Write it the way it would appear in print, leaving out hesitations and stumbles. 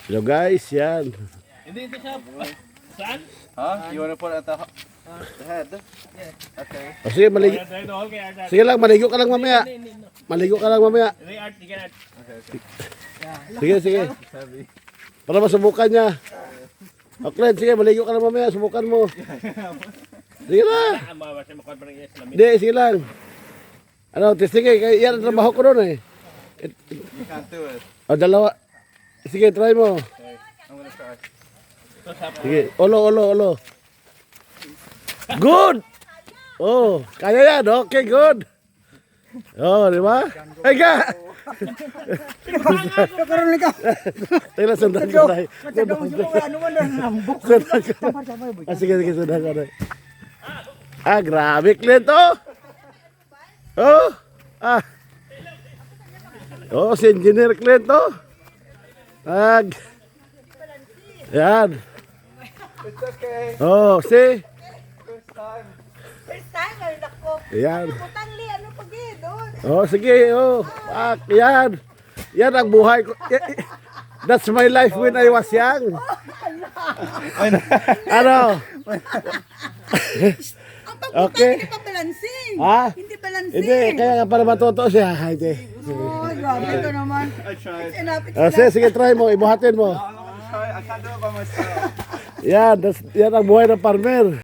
Hello guys, yan. Hindi siya. Saan? Huh? You wanna put it at the head? Okay. O sige, maligo. Sige lang, maligo ka lang mamaya. Maligo ka lang mamaya. Sige, sige. Para masubukan niya. Okay, sige, maligo ka lang mamaya. Subukan mo. Sige lang. Hindi, sige lang. Ano, sige, yan ang trabaho ko doon eh. You can't do it. O, dalawa. Sige, try mo. Okay. I'm gonna try. Sige, olo. Good! Oh, kaya yan. Okay, good. Oh, di ba? Ay, ka! Teka, sundan ko tayo. Sige, sundan ko tayo. Grabe, Clint, oh! Oh! Oh, si Engineer Clint, oh! Yan. It's okay. Oh, see? First time. First time, ay nako. Yan. Putangli, ano pag doon? Oh, sige, oh. Yan. Yan ang buhay ko. That's my life when I was young. Ano? Ang pagputang Okay. hindi pa balancing. Ha? Hindi balancing. Hindi, kaya nga para matuto siya. Hindi. Oh, grabe ka naman. I tried. Sinapit Oh, sige, try mo. Ibuhatin mo. I'm gonna try. I can't do it by myself. Yan ang buhay ng farmer.